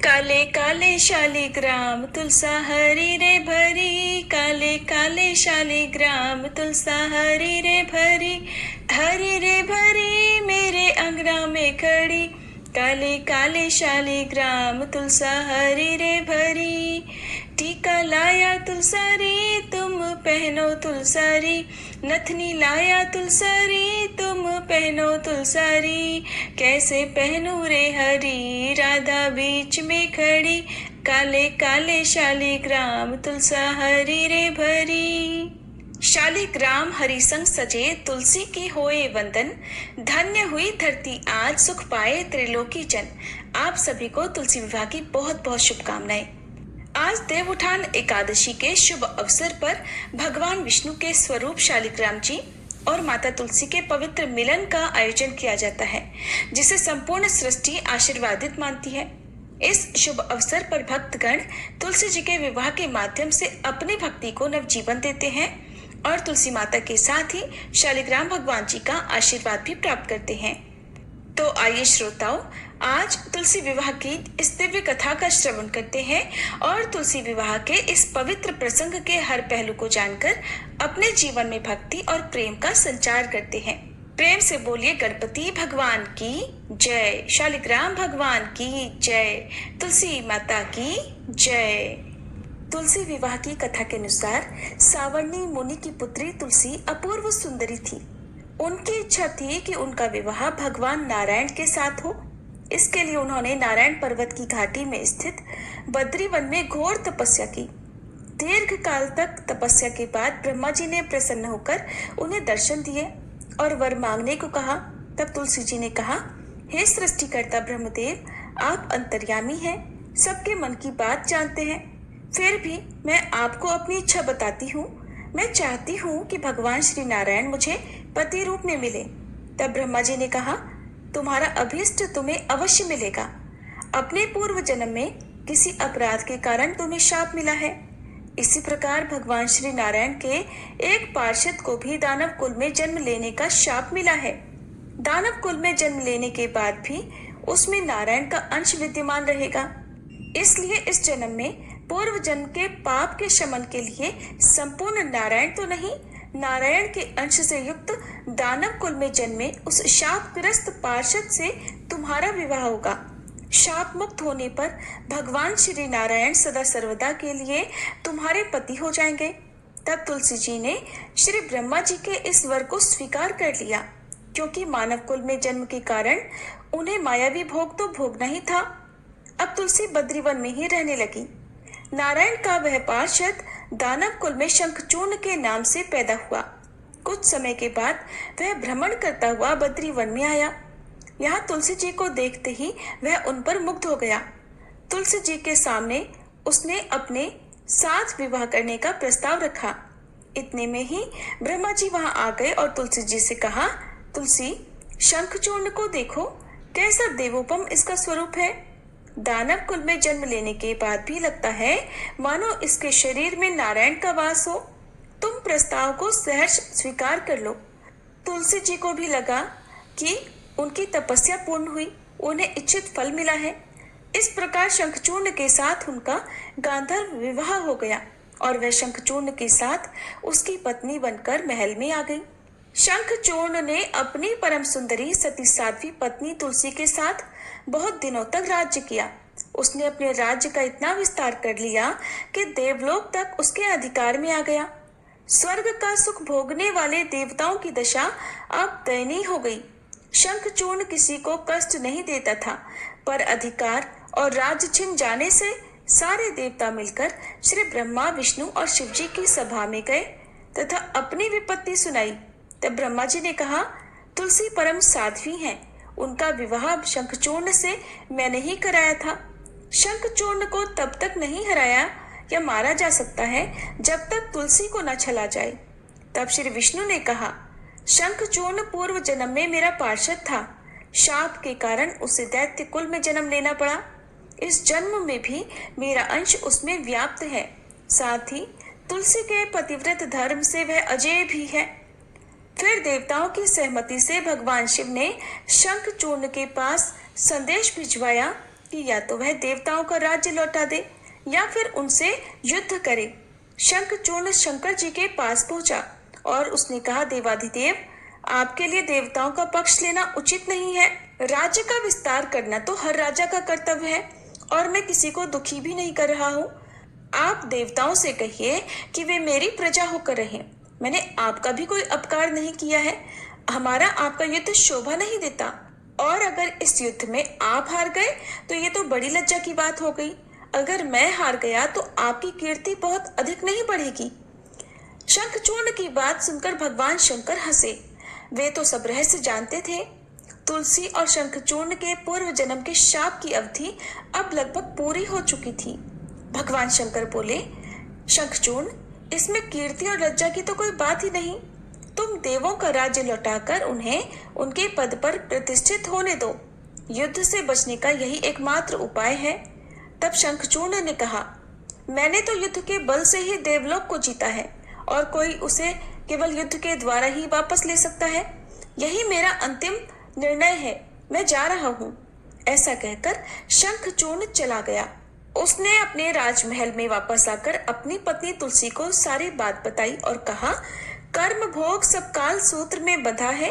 काले काले शालिग्राम तुलसा हरी रे भरी, काले काले शालिग्राम तुलसा हरी रे भरी मेरे अंगना में खड़ी। काले काले शालिग्राम तुलसा हरी रे भरी, टीका लाया तुलसारी तुम पहनो तुलसारी, नथनी लाया तुलसारी तुम पहनो तुलसारी। कैसे पहनूं रे हरी, राधा बीच में खड़ी। काले काले शालिग्राम तुलसा हरी रे भरी। शालिग्राम हरि संग सजे तुलसी की होए वंदन, धन्य हुई धरती आज सुख पाए त्रिलोकी जन। आप सभी को तुलसी विवाह की बहुत बहुत शुभकामनाएं। आज देवउठान एकादशी के शुभ अवसर पर भगवान विष्णु के स्वरूप शालिग्राम जी और माता तुलसी के पवित्र मिलन का आयोजन किया जाता है, जिसे संपूर्ण सृष्टि आशीर्वादित मानती है। इस शुभ अवसर पर भक्तगण तुलसी जी के विवाह के माध्यम से अपनी भक्ति को नवजीवन देते हैं और तुलसी माता के साथ ही शालिग्राम भगवान जी का आशीर्वाद भी प्राप्त करते हैं। तो आइए श्रोताओं, आज तुलसी विवाह की इस दिव्य कथा का श्रवण करते हैं और तुलसी विवाह के इस पवित्र प्रसंग के हर पहलू को जानकर अपने जीवन में भक्ति और प्रेम का संचार करते हैं। प्रेम से बोलिए गणपति भगवान की जय, शालिग्राम भगवान की जय, तुलसी माता की जय। तुलसी विवाह की कथा के अनुसार सावर्णी मुनि की पुत्री तुलसी अपूर्व सुंदरी थी। उनकी इच्छा थी कि उनका विवाह भगवान नारायण के साथ हो। इसके लिए उन्होंने नारायण पर्वत की घाटी में स्थित बद्री वन में घोर तपस्या की। दीर्घ काल तक तपस्या के बाद ब्रह्मा जी ने प्रसन्न होकर उन्हें दर्शन दिए और वर मांगने को कहा। तब तुलसी जी ने कहा, हे सृष्टिकर्ता ब्रह्मदेव, आप अंतर्यामी हैं, सबके मन की बात जानते हैं। फिर भी मैं आपको अपनी इच्छा बताती हूँ। मैं चाहती हूँ कि भगवान श्री नारायण मुझे पति रूप में मिले। तब ब्रह्मा जी ने कहा, तुम्हारा अभीष्ट तुम्हें अवश्य मिलेगा। अपने पूर्व जन्म में किसी अपराध के कारण तुम्हें शाप मिला है। इसी प्रकार भगवान श्री नारायण के एक पार्षद को भी दानव कुल में जन्म लेने का शाप मिला है। दानव कुल में जन्म लेने के बाद भी उसमें नारायण का अंश विद्यमान रहेगा। इसलिए इस जन्म में पूर्व जन्म के पाप के शमन के लिए संपूर्ण नारायण तो नहीं, नारायण के अंश से युक्त दानव कुल में जन्मे उस शापग्रस्त पार्षद से तुम्हारा विवाह होगा। शाप मुक्त होने पर भगवान श्री नारायण सदा सर्वदा के लिए तुम्हारे पति हो जाएंगे। तब तुलसी जी ने श्री ब्रह्मा जी के इस वर को स्वीकार कर लिया, क्योंकि मानव कुल में जन्म के कारण उन्हें मायावी भोग तो भोगना ही था। अब तुलसी बद्रीवन में ही रहने लगी। नारायण का वह पार्षद दानव कुल में शंखचूर्ण के नाम से पैदा हुआ। कुछ समय के बाद वह भ्रमण करता हुआ बद्रीवन में आया। यहाँ तुलसी जी को देखते ही वह उन पर मुग्ध हो गया। तुलसी जी के सामने उसने अपने साथ विवाह करने का प्रस्ताव रखा। इतने में ही ब्रह्मा जी वहां आ गए और तुलसी जी से कहा, तुलसी, शंखचूर्ण को देखो, कैसा देवोपम इसका स्वरूप है। दानव कुल में जन्म लेने के बाद भी लगता है मानो इसके शरीर में नारायण का वास हो। तुम प्रस्ताव को सहर्ष स्वीकार कर लो। तुलसी जी को भी लगा कि उनकी तपस्या पूर्ण हुई, उन्हें इच्छित फल मिला है। इस प्रकार शंखचूर्ण के साथ उनका गांधर्व विवाह हो गया और वह शंखचूर्ण के साथ उसकी पत्नी बनकर महल में आ गई। शंखचूर्ण ने अपनी परम सुंदरी सती साध्वी पत्नी तुलसी के साथ बहुत दिनों तक राज्य किया। उसने अपने राज्य का इतना विस्तार कर लिया कि देवलोक तक उसके अधिकार में आ गया। स्वर्ग का सुख भोगने वाले देवताओं की दशा अब दयनीय हो गई। शंखचूर्ण किसी को कष्ट नहीं देता था, पर अधिकार और राज्य छिन जाने से सारे देवता मिलकर श्री ब्रह्मा, विष्णु और शिव जी की सभा में गए तथा अपनी विपत्ति सुनाई। तब ब्रह्मा जी ने कहा, तुलसी परम साध्वी हैं, उनका विवाह शंखचूर्ण से मैंने ही कराया था। शंखचूर्ण को तब तक नहीं हराया या मारा जा सकता है जब तक तुलसी को न छला जाए। तब श्री विष्णु ने कहा, शंखचूर्ण पूर्व जन्म में मेरा पार्षद था। शाप के कारण उसे दैत्य कुल में जन्म लेना पड़ा। इस जन्म में भी मेरा अंश उसमें व्याप्त है। साथ ही तुलसी के पतिव्रत धर्म से वह अजेय भी है। फिर देवताओं की सहमति से भगवान शिव ने शंखचूर्ण के पास संदेश भिजवाया कि या तो वह देवताओं का राज्य लौटा दे या फिर उनसे युद्ध करे। शंखचूर्ण शंकर जी के पास पहुंचा और उसने कहा, देवाधिदेव, आपके लिए देवताओं का पक्ष लेना उचित नहीं है। राज्य का विस्तार करना तो हर राजा का कर्तव्य है और मैं किसी को दुखी भी नहीं कर रहा हूँ। आप देवताओं से कहिए कि वे मेरी प्रजा होकर रहें। मैंने आपका भी कोई अपकार नहीं किया है। हमारा आपका युद्ध शोभा नहीं देता, और अगर इस युद्ध में आप हार गए तो ये तो बड़ी लज्जा की बात हो गई। अगर मैं हार गया तो आपकी कीर्ति बहुत अधिक नहीं बढ़ेगी। शंखचूर्ण की बात सुनकर भगवान शंकर हंसे। वे तो सब रहस्य जानते थे। तुलसी और शंखचूर्ण के पूर्व जन्म के शाप की अवधि अब लगभग पूरी हो चुकी थी। भगवान शंकर बोले, शंखचूर्ण, इसमें कीर्ति और लज्जा की तो कोई बात ही नहीं। तुम देवों का राज्य लौटाकर उन्हें उनके पद पर प्रतिष्ठित होने दो। युद्ध से बचने का यही एकमात्र उपाय है। तब शंखचूर्ण ने कहा, मैंने तो युद्ध के बल से ही देवलोक को जीता है और कोई उसे केवल युद्ध के द्वारा ही वापस ले सकता है। यही मेरा अंतिम निर्णय है। मैं जा रहा हूँ। ऐसा कहकर शंखचूर्ण चला गया। उसने अपने राजमहल में वापस आकर अपनी पत्नी तुलसी को सारी बात बताई और कहा, कर्म भोग सब काल सूत्र में बंधा है।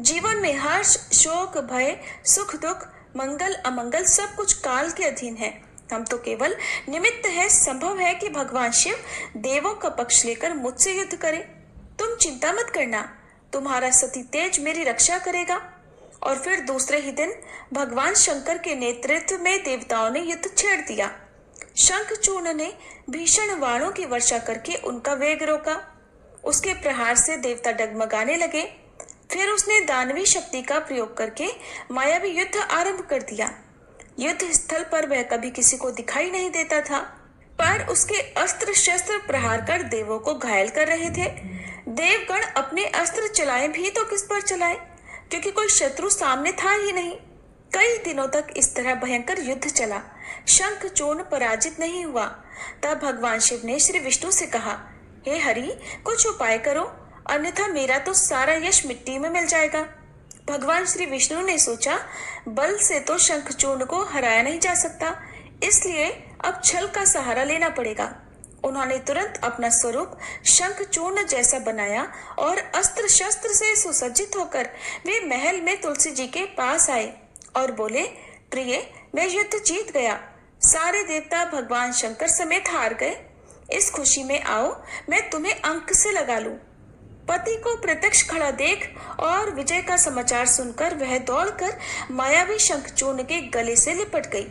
जीवन में हर्ष, शोक, भय, सुख, दुख, मंगल, अमंगल सब कुछ काल के अधीन है। हम तो केवल निमित्त है। संभव है कि भगवान शिव देवों का पक्ष लेकर मुझसे युद्ध करे। तुम चिंता मत करना, तुम्हारा सती तेज मेरी रक्षा करेगा। और फिर दूसरे ही दिन भगवान शंकर के नेतृत्व में देवताओं ने युद्ध छेड़ दिया। शंखचूर्ण ने भीषण वाणों की वर्षा करके उनका वेग रोका। उसके प्रहार से देवता डगमगाने लगे। फिर उसने दानवी शक्ति का प्रयोग करके मायावी युद्ध आरंभ कर दिया। युद्ध स्थल पर वह कभी किसी को दिखाई नहीं देता था, पर उसके अस्त्र शस्त्र प्रहार कर देवों को घायल कर रहे थे। देवगण अपने अस्त्र चलाए भी तो किस पर चलाए, क्योंकि कोई शत्रु सामने था ही नहीं। कई दिनों तक इस तरह भयंकर युद्ध चला। शंखचूर्ण पराजित नहीं हुआ। तब भगवान शिव ने श्री विष्णु से कहा, हे हरि, कुछ उपाय करो, अन्यथा मेरा तो सारा यश मिट्टी में मिल जाएगा। भगवान श्री विष्णु ने सोचा, बल से तो शंखचूर्ण को हराया नहीं जा सकता, इसलिए अब छल का सहारा लेना पड़ेगा। उन्होंने तुरंत अपना स्वरूप शंखचूर्ण जैसा बनाया और अस्त्र शस्त्र से सुसज्जित होकर वे महल में तुलसी जी के पास आए और बोले, प्रिय, मैं युद्ध जीत गया। सारे देवता भगवान शंकर समेत हार गए। इस खुशी में आओ, मैं तुम्हें अंक से लगा लूं। पति को प्रत्यक्ष खड़ा देख और विजय का समाचार सुनकर वह दौड़कर मायावी शंखचूर्ण के गले से लिपट गई।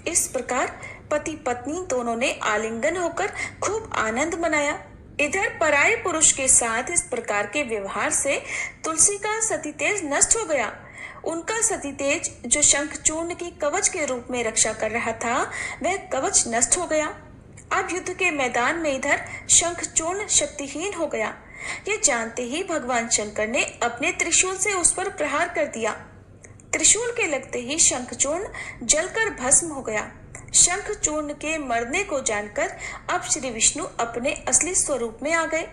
इस प्रकार पति पत्नी दोनों ने आलिंगन होकर खूब आनंद मनाया। इधर पराये पुरुष के साथ इस प्रकार के व्यवहार से तुलसी का सती तेज नष्ट हो गया। उनका सती तेज जो शंखचूर्ण की कवच के रूप में रक्षा कर रहा था, वह कवच नष्ट हो गया। अब युद्ध के मैदान में इधर शंखचूर्ण शक्तिहीन हो गया। ये जानते ही भगवान शंकर ने अपने त्रिशूल से उस पर प्रहार कर दिया। त्रिशूल के लगते ही शंखचूर्ण जलकर भस्म हो गया। शंखचूर्ण के मरने को जानकर अब श्री विष्णु अपने असली स्वरूप में आ गए।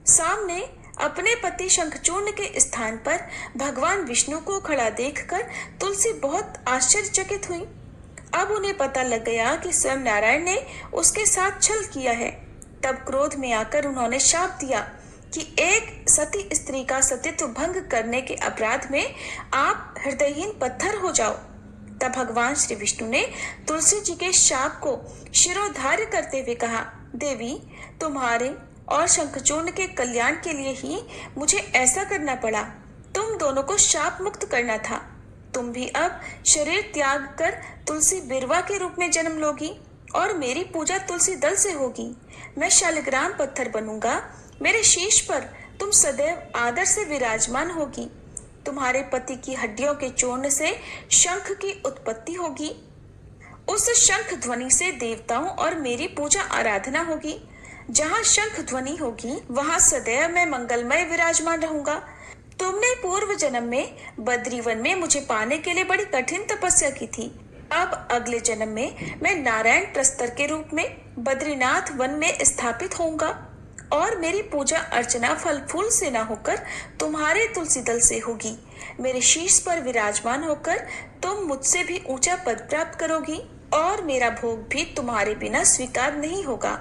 सामने अपने पति शंखचूर्ण के स्थान पर भगवान विष्णु को खड़ा देखकर तुलसी बहुत आश्चर्यचकित हुई। अब उन्हें पता लग गया कि स्वयं नारायण ने उसके साथ छल किया है। तब क्रोध में आकर उन्होंने शाप दिया कि एक सती स्त्री का सतीत्व भंग करने के अपराध में आप हृदयहीन पत्थर हो जाओ। तब भगवान श्री विष्णु ने तुलसी जी के शाप को शिरोधार्य करते हुए कहा, देवी, तुम्हारे और शंखचूर्ण के कल्याण के लिए ही मुझे ऐसा करना पड़ा। तुम दोनों को शाप मुक्त करना था। तुम भी अब शरीर त्याग कर तुलसी बिरवा के रूप में जन्म लोगी और मेरी पूजा तुलसी दल से होगी। मैं शालिग्राम पत्थर बनूंगा। मेरे शीश पर तुम सदैव आदर से विराजमान होगी। तुम्हारे पति की हड्डियों के चूर्ण से शंख की उत्पत्ति होगी। उस शंख ध्वनि से देवताओं और मेरी पूजा आराधना होगी। जहाँ शंख ध्वनि होगी वहाँ सदैव मैं मंगलमय विराजमान रहूंगा। तुमने पूर्व जन्म में बद्रीवन में मुझे पाने के लिए बड़ी कठिन तपस्या की थी। अब अगले जन्म में मैं नारायण प्रस्तर के रूप में बद्रीनाथ वन में स्थापित होऊंगा और मेरी पूजा अर्चना फल फूल से न होकर तुम्हारे तुलसी दल से होगी। मेरे शीश पर विराजमान होकर तुम मुझसे भी ऊंचा पद प्राप्त करोगी और मेरा भोग भी तुम्हारे बिना स्वीकार नहीं होगा।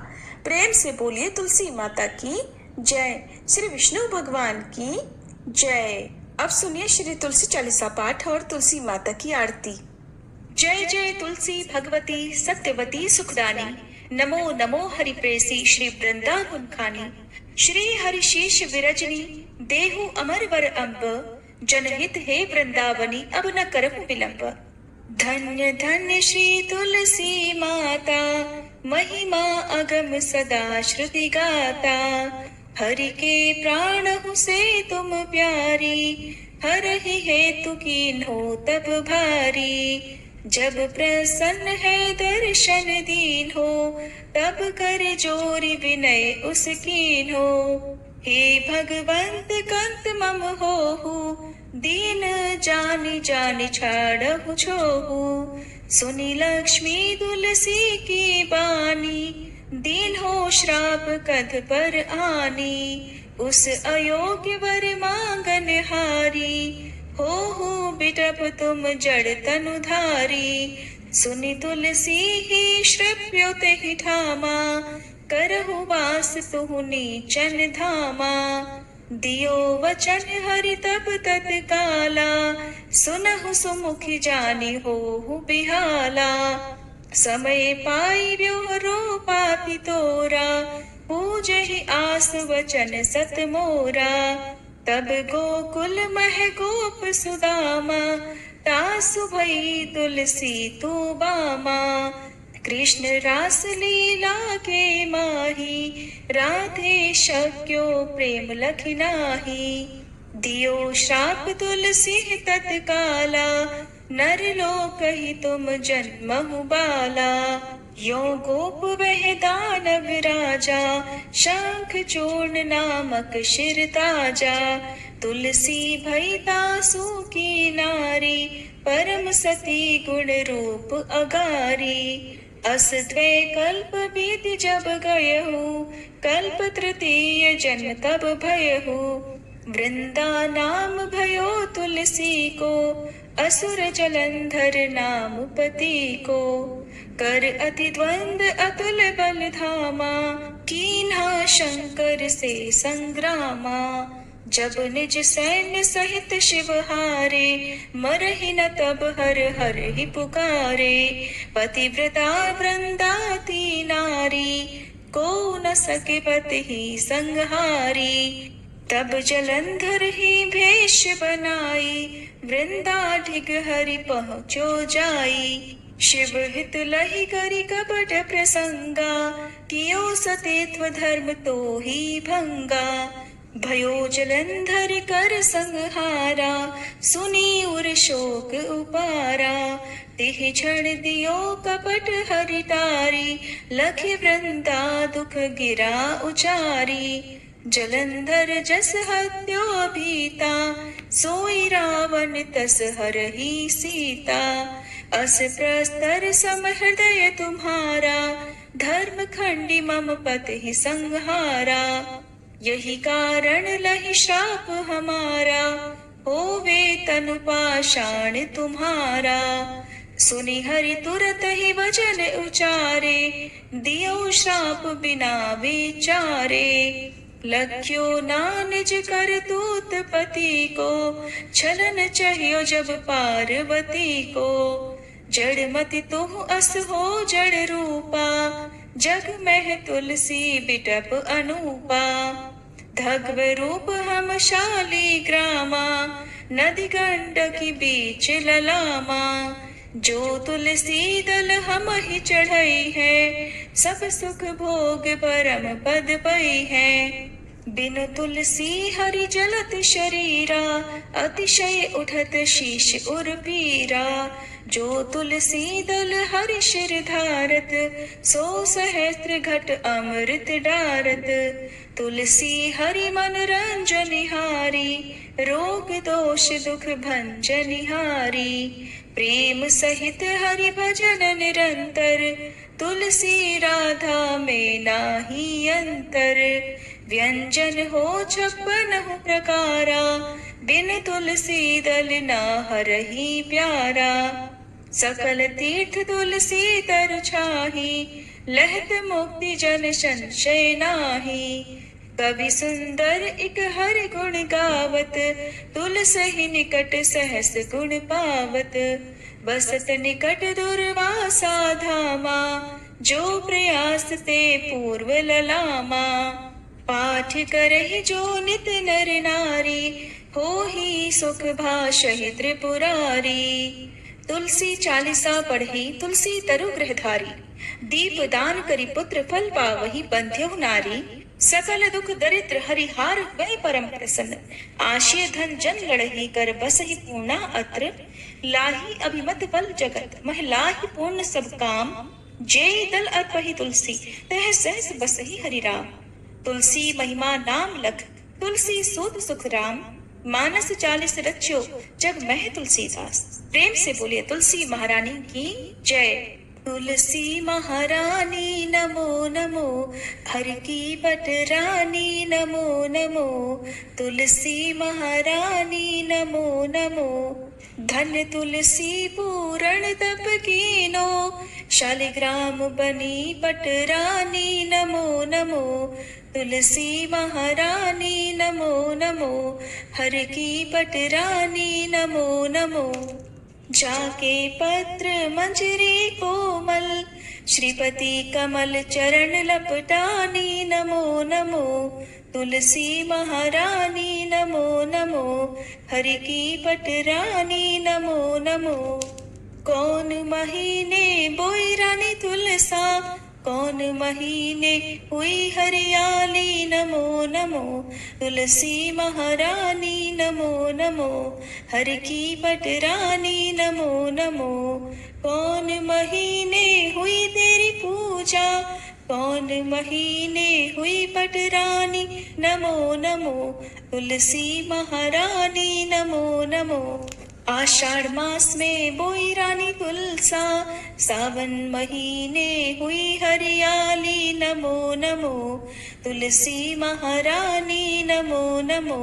प्रेम से बोलिए तुलसी माता की जय। श्री विष्णु भगवान की जय। अब सुनिए श्री तुलसी चालीसा पाठ और तुलसी माता की आरती। जय जय तुलसी भगवती सत्यवती सुखदानी, नमो नमो हरि प्रेसी श्री वृंदावन खानी। श्री हरिशीष विरजनी देहु अमर वर अम्ब, जनहित हे वृंदावनी अब न करहु विलंब। धन्य धन्य श्री तुलसी माता, महिमा अगम सदा श्रुति गाता। हरि के प्राण हूँ से तुम प्यारी, हर ही हेतु कीन्हो तब भारी। जब प्रसन्न है दर्शन दीन हो, तब कर जोरी विनय उस कीन हो। हे भगवंत कंत मम होहु, दीन जानि जानि छाड़हु छोहु। सुनी लक्ष्मी तुलसी की बानी, दीन हो श्राप कध पर आनी। उस अयोग्य वर मांगन हारी, हो बिटप तुम जड़ तनुधारी। सुनि तुलसी ही श्रव्योत ही ठामा, करहु वास तुहु नीचन धामा। दियो वचन हरि तब तत्काला, सुनहु सुमुखी जानी होहु बिहाला। समय पाई व्योहरो पापी तोरा, पूजहि आस वचन सत मोरा। तब गोकुल मह गोप सुदामा, तासु भई तुलसी तू बामा। कृष्ण रास लीला के माही, राधे शक्यो प्रेम लखि नाही। दियो श्राप तुलसी तत्काला, नर लोक ही तुम जन्महु बाला। यो गोप वह दानव राजा, शंख चूर्ण नामक शिर ताजा। तुलसी भई दासु की नारी, परम सती गुण रूप अगारी। अस द्वै कल्प बीत जब गयहु, कल्प तृतीय जन्म तब भयहु। वृंदा नाम भयो तुलसी को, असुर जलंधर नाम पति को। कर अति द्वंद अतुल बल धामा, कीन्हा शंकर से संग्रामा। जब निज सैन्य सहित शिव हारे, मरहि न तब हर हर ही पुकारे। पतिव्रता वृंदाती नारी, को न सके पति ही संहारी। तब जलंधर ही भेष बनाई, वृंदा ढिग हरि पहुँचो जाई। शिव हित लहि करि कपट प्रसंगा, कियो सतेत्व धर्म तो ही भंगा। भयो जलंधर कर संहारा, सुनी उर शोक उपारा। तिह क्षण दियो कपट हरि तारी, लखि वृंदा दुख गिरा उचारी। जलंधर जस हत्यो भीता, सोई रावण तस हरहि सीता। अस प्रस्तर सम हृदय तुम्हारा, धर्म खंडी मम पति संहारा। यही कारण लहि श्राप हमारा, होवे तनु पाषाण तुम्हारा। सुनि हरि तुरत ही वचन उचारे, दियो श्राप बिना विचारे। लख्यो ना निज कर दूत पति को, छलन चाहियो जब पार्वती को। जड़ मति तुह अस हो जड़ रूपा, जग मह तुलसी बिटप अनूपा। धग्व रूप हम शाली ग्रामा, नदी गंडकी बीच ललामा। जो तुलसी दल हम ही चढ़ई है, सब सुख भोग परम पद पई है। बिनु तुलसी हरि जलत शरीरा, अतिशय उठत शीश उर पीरा। जो तुलसी दल हरि शिर धारत, सो सहस्त्र घट अमृत डारत। तुलसी हरि मन रंजनिहारी, रोग दोष दुख भंजनिहारी। प्रेम सहित हरि भजन निरंतर, तुलसी राधा में नाही अंतर। व्यंजन हो 56 प्रकारा, बिन तुलसी दल ना हरहि प्यारा, सकल तीर्थ तुलसी तरु छाही, लहत मुक्ति जन संशय नाही। कवि सुंदर इक हरि गुण गावत, तुलसहि निकट सहस गुण पावत। बसत निकट दुर्वासा धामा, जो प्रयास ते पूर्व ललामा। पाठ करहि जो नित नर नारी, होहि सुख भाषहि त्रिपुरारी। तुलसी चालीसा पढ़ी तुलसी तरु गृहधारी, दीप दान करी पुत्र फल पावहि बंध्यहु नारी। सकल दुख दरिद्र हरिहार वै परम प्रसन्न, आशय धन जन लड़ही कर बसहि पूर्णा अत्र। लाही अभिमत बल जगत महिलाहि पूर्ण सब काम, जेहि दल अर्पहि तुलसी तह सहस बसहि हरि राम। तुलसी महिमा नाम लख, तुलसी सूत सुख राम। मानस 40 रच्यो जग मह तुलसीदास। प्रेम से बोलिए तुलसी महारानी की जय। तुलसी महारानी नमो नमो, हर की पटरानी नमो नमो। तुलसी महारानी नमो नमो, धन तुलसी पूरण तप कीनो। शालिग्राम बनी पटरानी नमो नमो। तुलसी महारानी नमो नमो, हर की पटरानी नमो नमो। जाके पत्र मंजरी कोमल, श्रीपति कमल चरण लपटानी नमो नमो। तुलसी महारानी नमो नमो, हरि की पटरानी नमो नमो। कौन महीने बोई रानी तुलसा, कौन महीने हुई हरियाली नमो नमो। तुलसी महारानी नमो नमो, हर की पटरानी नमो नमो। कौन महीने हुई तेरी पूजा, कौन महीने हुई पटरानी नमो नमो। तुलसी महारानी नमो नमो। आषाढ़ मास में बोई रानी तुलसा, सावन महीने हुई हरियाली नमो नमो। तुलसी महारानी नमो नमो,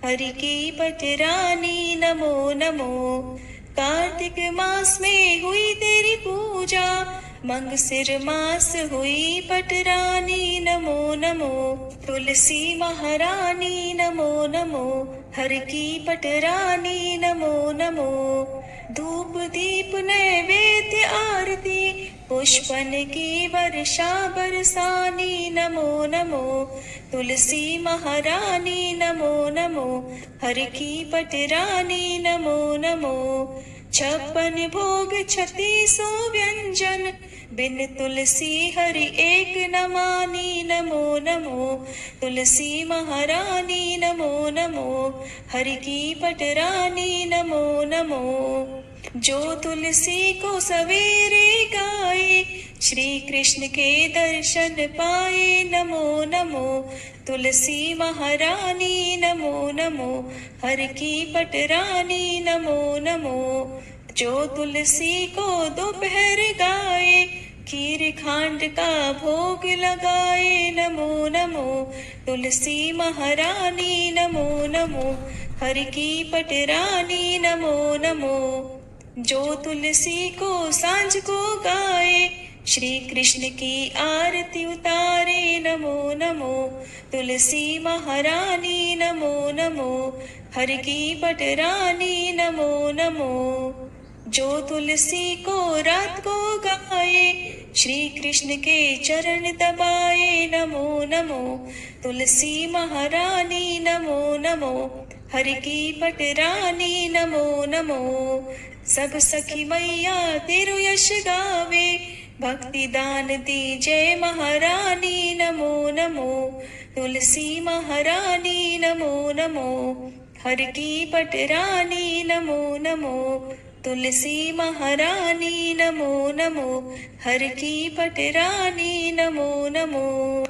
हरि की पटरानी नमो नमो। कार्तिक मास में हुई तेरी पूजा, मंगसिर मास हुई पटरानी नमो नमो। तुलसी महारानी नमो नमो, हर की पटरानी नमो नमो। धूप दीप नैवेद्य आरती, पुष्पन की वर्षा बरसानी नमो नमो। तुलसी महारानी नमो नमो, हर की पटरानी नमो नमो। 56 भोग 36 व्यंजन, बिन तुलसी हरि एक न मानी नमो नमो। तुलसी महारानी नमो नमो, हरि की पटरानी नमो नमो। जो तुलसी को सवेरे गाए, श्री कृष्ण के दर्शन पाए नमो नमो। तुलसी महारानी नमो नमो, हर की पटरानी नमो नमो। जो तुलसी को दोपहर गाए, खीर खांड का भोग लगाए नमो नमो। तुलसी महारानी नमो नमो, हर की पटरानी नमो नमो। जो तुलसी को सांझ को गाए, श्री कृष्ण की आरती उतारे नमो नमो। तुलसी महारानी नमो नमो, हर की पटरानी नमो नमो। जो तुलसी को रात को गाए, श्री कृष्ण के चरण दबाए नमो नमो। तुलसी महारानी नमो नमो, हर की पटरानी नमो नमो। सब सखी मैया तेरु यश गावे, भक्ति दान दी जय महारानी नमो नमो। तुलसी महारानी नमो नमो, हर की पटरानी नमो नमो। तुलसी महारानी नमो नमो, हर की पटरानी नमो नमो।